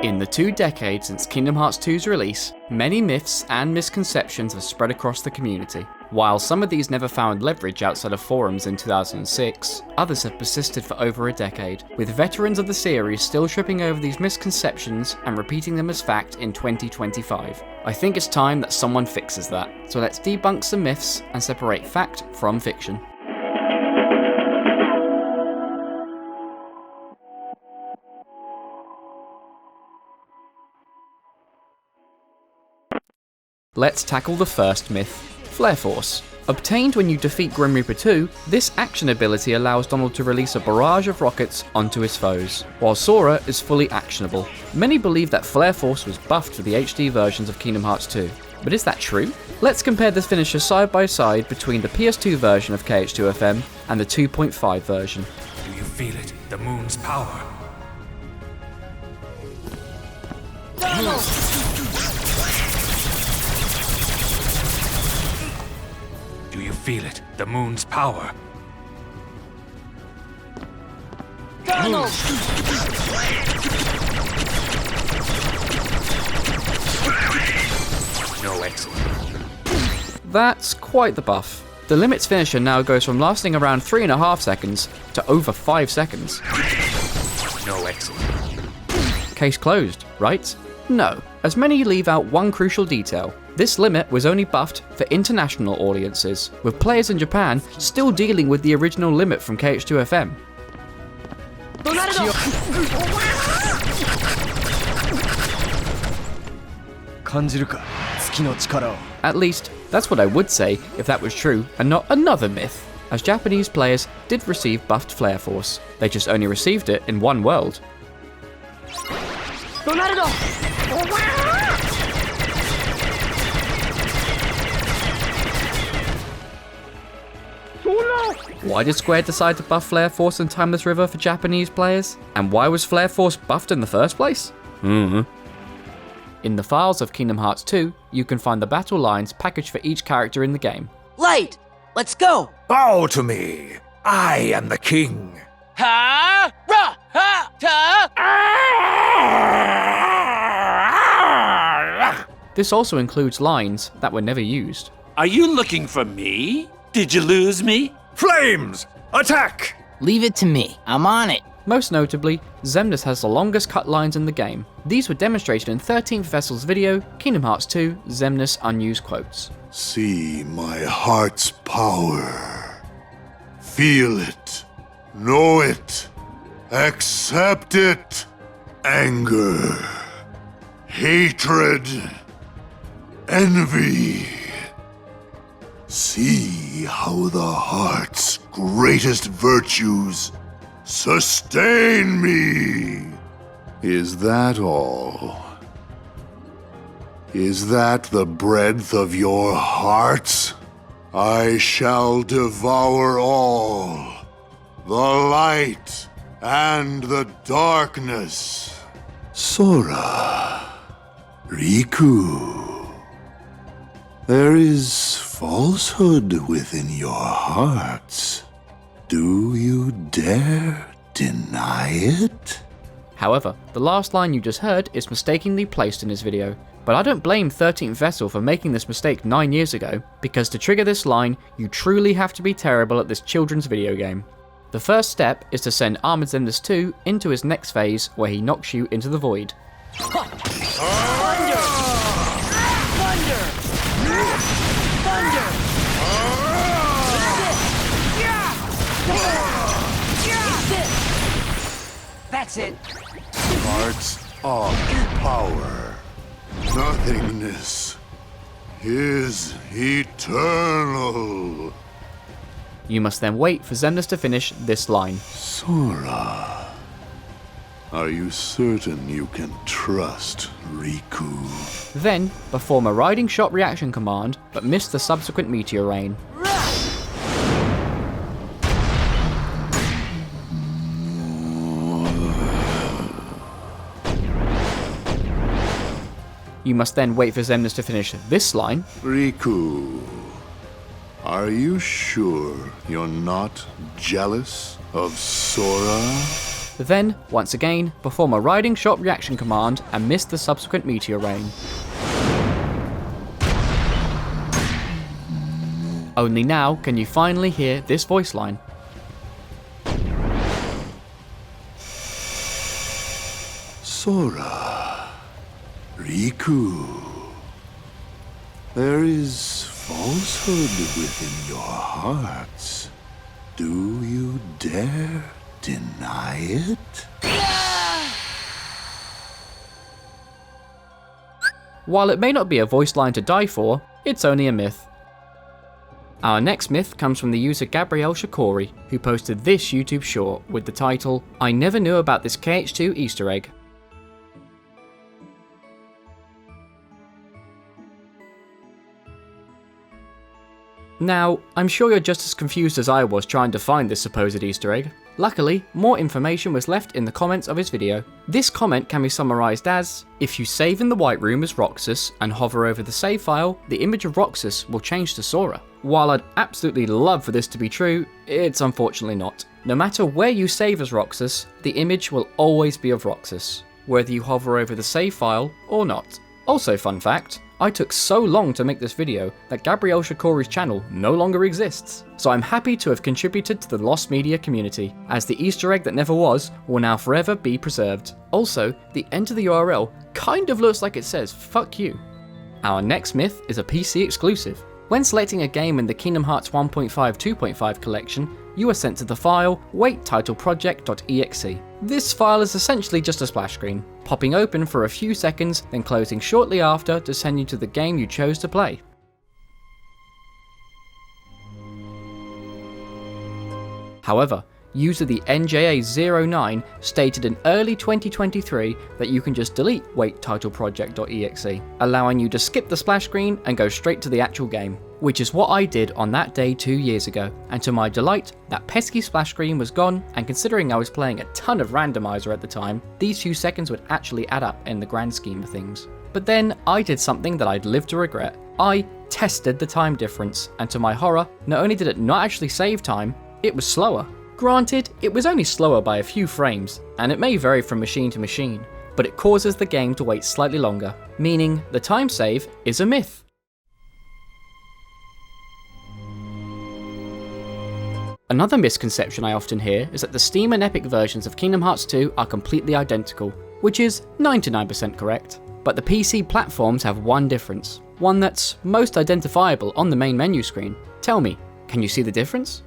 In the 2 decades since Kingdom Hearts 2's release, many myths and misconceptions have spread across the community. While some of these never found leverage outside of forums in 2006, others have persisted for over a decade, with veterans of the series still tripping over these misconceptions and repeating them as fact in 2025. I think it's time that someone fixes that, so let's debunk some myths and separate fact from fiction. Let's tackle the first myth, Flare Force. Obtained when you defeat Grim Reaper 2, this action ability allows Donald to release a barrage of rockets onto his foes, while Sora is fully actionable. Many believe that Flare Force was buffed for the HD versions of Kingdom Hearts 2, but is that true? Let's compare this finisher side by side between the PS2 version of KH2FM and the 2.5 version. Do you feel it? The moon's power. Do you feel it? The moon's power. Donald! No, excellent. That's quite the buff. The Limit's finisher now goes from lasting around 3.5 seconds to over 5 seconds. No, excellent. Case closed, right? No, as many leave out one crucial detail. This limit was only buffed for international audiences, with players in Japan still dealing with the original limit from KH2FM. At least, that's what I would say if that was true and not another myth, as Japanese players did receive buffed Flare Force. They just only received it in one world. Why did Square decide to buff Flare Force and Timeless River for Japanese players? And why was Flare Force buffed in the first place? In the files of Kingdom Hearts 2, you can find the battle lines packaged for each character in the game. Light! Let's go! Bow to me. I am the king. Ha! Ra! Ha! Ta! This also includes lines that were never used. Are you looking for me? Did you lose me? Flames! Attack! Leave it to me. I'm on it. Most notably, Xemnas has the longest cut lines in the game. These were demonstrated in 13th Vessel's video, Kingdom Hearts 2, Xemnas Unused Quotes. See my heart's power. Feel it. Know it. Accept it. Anger. Hatred. Envy. See how the heart's greatest virtues sustain me. Is that all? Is that the breadth of your hearts? I shall devour all, the light and the darkness. Sora, Riku. There is falsehood within your hearts. Do you dare deny it? However, the last line you just heard is mistakenly placed in his video. But I don't blame 13th Vessel for making this mistake 9 years ago, because to trigger this line, you truly have to be terrible at this children's video game. The first step is to send Armoured Xemnas 2 into his next phase, where he knocks you into the void. That's it. Hearts of power. Nothingness is eternal. You must then wait for Xemnas to finish this line. Sora, are you certain you can trust Riku? Then, perform a riding shot reaction command, but miss the subsequent meteor rain. You must then wait for Xemnas to finish this line. Riku, are you sure you're not jealous of Sora? then, once again, perform a riding shot reaction command and miss the subsequent meteor rain. Only now can you finally hear this voice line. Sora, Riku, there is falsehood within your hearts. Do you dare deny it? While it may not be a voice line to die for, it's only a myth. Our next myth comes from the user Gabrielle Shakori, who posted this YouTube short with the title, "I never knew about this KH2 Easter egg." Now, I'm sure you're just as confused as I was trying to find this supposed Easter egg. Luckily, more information was left in the comments of his video. This comment can be summarised as, if you save in the White Room as Roxas and hover over the save file, the image of Roxas will change to Sora. While I'd absolutely love for this to be true, it's unfortunately not. No matter where you save as Roxas, the image will always be of Roxas, whether you hover over the save file or not. Also, fun fact, I took so long to make this video that Gabrielle Shakori's channel no longer exists, so I'm happy to have contributed to the lost media community, as the Easter egg that never was will now forever be preserved. Also, the end of the URL kind of looks like it says fuck you. Our next myth is a PC exclusive. When selecting a game in the Kingdom Hearts 1.5 2.5 collection, you are sent to the file waittitleproject.exe. This file is essentially just a splash screen, popping open for a few seconds, then closing shortly after to send you to the game you chose to play. However, user the NJA09 stated in early 2023 that you can just delete waittitleproject.exe, allowing you to skip the splash screen and go straight to the actual game, which is what I did on that day 2 years ago, and to my delight, that pesky splash screen was gone, and considering I was playing a ton of randomizer at the time, these few seconds would actually add up in the grand scheme of things. But then I did something that I'd live to regret. I tested the time difference, and to my horror, not only did it not actually save time, it was slower. Granted, it was only slower by a few frames, and it may vary from machine to machine, but it causes the game to wait slightly longer, meaning the time save is a myth. Another misconception I often hear is that the Steam and Epic versions of Kingdom Hearts 2 are completely identical, which is 99% correct. But the PC platforms have one difference, one that's most identifiable on the main menu screen. Tell me, can you see the difference?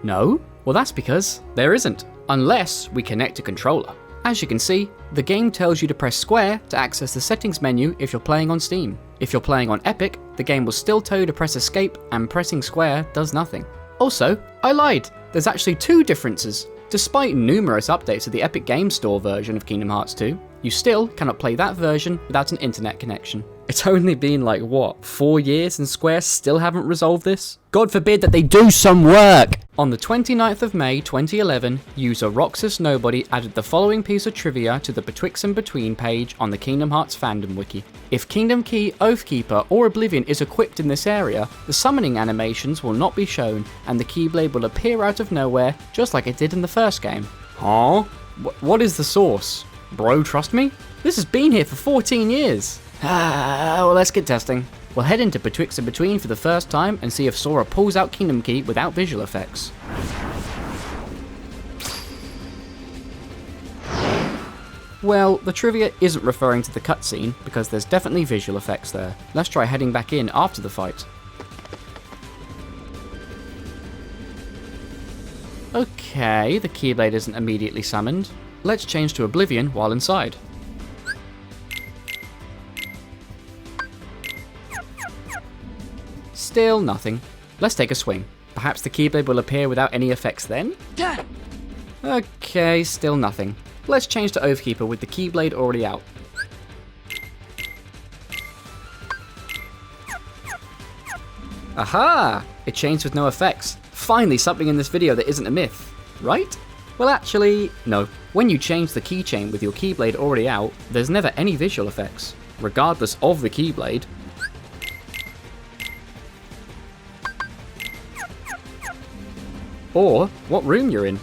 No? Well, that's because there isn't, unless we connect a controller. As you can see, the game tells you to press square to access the settings menu if you're playing on Steam. If you're playing on Epic, the game will still tell you to press escape, and pressing square does nothing. Also, I lied, there's actually two differences. Despite numerous updates to the Epic Games Store version of Kingdom Hearts 2, you still cannot play that version without an internet connection. It's only been like, what, 4 years and Square still haven't resolved this? God forbid that they do some work! On the 29th of May 2011, user Roxas Nobody added the following piece of trivia to the Betwixt and Between page on the Kingdom Hearts fandom wiki. If Kingdom Key, Oathkeeper, or Oblivion is equipped in this area, the summoning animations will not be shown, and the Keyblade will appear out of nowhere, just like it did in the first game. Huh? What is the source? Bro, trust me? This has been here for 14 years! Well, let's get testing. We'll head into Betwixt and Between for the first time and see if Sora pulls out Kingdom Key without visual effects. Well, the trivia isn't referring to the cutscene, because there's definitely visual effects there. Let's try heading back in after the fight. Okay, the Keyblade isn't immediately summoned. Let's change to Oblivion while inside. Still nothing. Let's take a swing. Perhaps the Keyblade will appear without any effects then? Okay, still nothing. Let's change to Oathkeeper with the Keyblade already out. Aha! It changed with no effects. Finally something in this video that isn't a myth, right? Well actually, no. When you change the keychain with your Keyblade already out, there's never any visual effects, regardless of the Keyblade. Or what room you're in.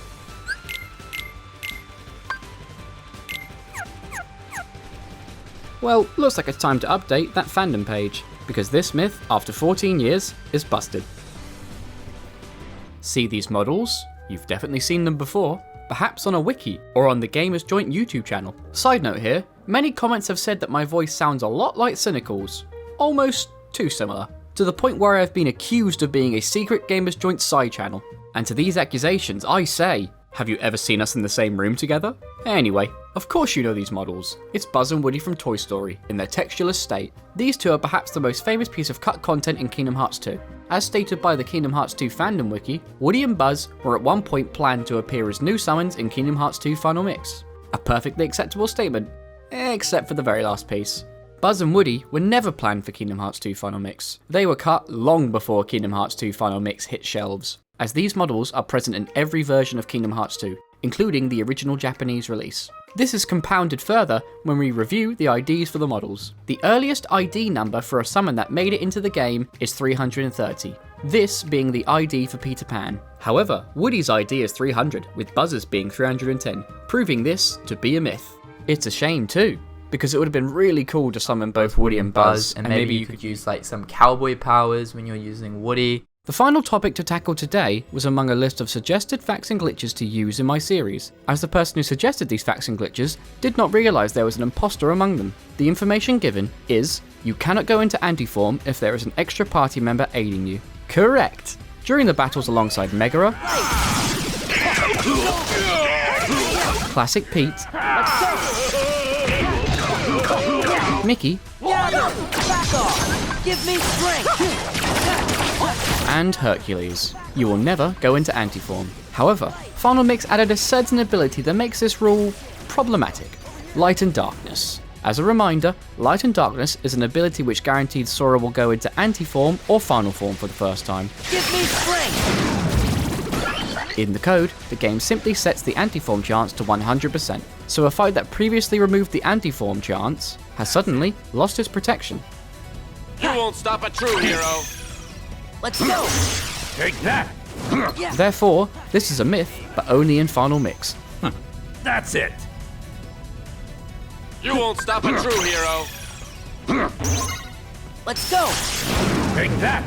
Well, looks like it's time to update that fandom page, because this myth, after 14 years, is busted. See these models? You've definitely seen them before, perhaps on a wiki or on the Gamers Joint YouTube channel. Side note here, many comments have said that my voice sounds a lot like Cynical's, almost too similar, to the point where I have been accused of being a secret Gamers Joint side channel. And to these accusations I say, have you ever seen us in the same room together? Anyway, of course you know these models. It's Buzz and Woody from Toy Story, in their textureless state. These two are perhaps the most famous piece of cut content in Kingdom Hearts 2. As stated by the Kingdom Hearts 2 fandom wiki, Woody and Buzz were at one point planned to appear as new summons in Kingdom Hearts 2 Final Mix. A perfectly acceptable statement, except for the very last piece. Buzz and Woody were never planned for Kingdom Hearts 2 Final Mix. They were cut long before Kingdom Hearts 2 Final Mix hit shelves, as these models are present in every version of Kingdom Hearts 2, including the original Japanese release. This is compounded further when we review the IDs for the models. The earliest ID number for a summon that made it into the game is 330, this being the ID for Peter Pan. However, Woody's ID is 300, with Buzz's being 310, proving this to be a myth. It's a shame too, because it would have been really cool to summon both Woody and Buzz, and maybe you could use like some cowboy powers when you're using Woody. The final topic to tackle today was among a list of suggested facts and glitches to use in my series, as the person who suggested these facts and glitches did not realise there was an imposter among them. The information given is, you cannot go into anti-form if there is an extra party member aiding you. Correct! During the battles alongside Megara, Classic Pete, Mickey, Back off! Give me strength! and Hercules. You will never go into anti-form. However, Final Mix added a certain ability that makes this rule problematic. Light and Darkness. As a reminder, Light and Darkness is an ability which guarantees Sora will go into anti-form or final form for the first time. Give me strength! In the code, the game simply sets the anti-form chance to 100%, so a fight that previously removed the anti-form chance has suddenly lost its protection. You won't stop a true hero. Let's go! Take that! Therefore, this is a myth, but only in Final Mix. That's it! You won't stop a true hero. Let's go! Take that!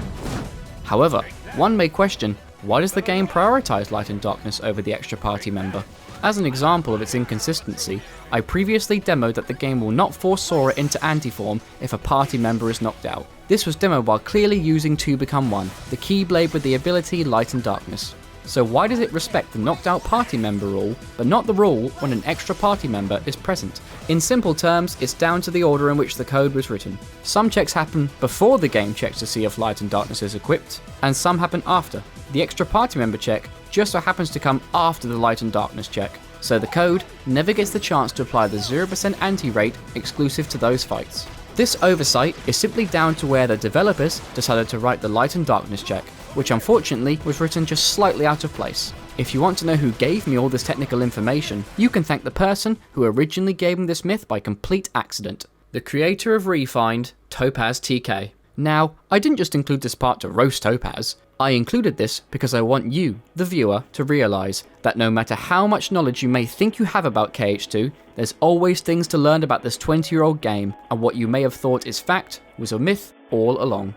However, one may question, why does the game prioritize Light and Darkness over the extra party member? As an example of its inconsistency, I previously demoed that the game will not force Sora into anti-form if a party member is knocked out. This was demoed while clearly using 2 Become 1, the Keyblade with the ability Light and Darkness. So why does it respect the knocked out party member rule, but not the rule when an extra party member is present? In simple terms, it's down to the order in which the code was written. Some checks happen before the game checks to see if Light and Darkness is equipped, and some happen after. The extra party member check just so happens to come after the Light and Darkness check, so the code never gets the chance to apply the 0% anti-rate exclusive to those fights. This oversight is simply down to where the developers decided to write the Light and Darkness check, which unfortunately was written just slightly out of place. If you want to know who gave me all this technical information, you can thank the person who originally gave me this myth by complete accident. The creator of Refined, Topaz TK. Now, I didn't just include this part to roast Topaz. I included this because I want you, the viewer, to realise that no matter how much knowledge you may think you have about KH2, there's always things to learn about this 20-year-old game, and what you may have thought is fact was a myth all along.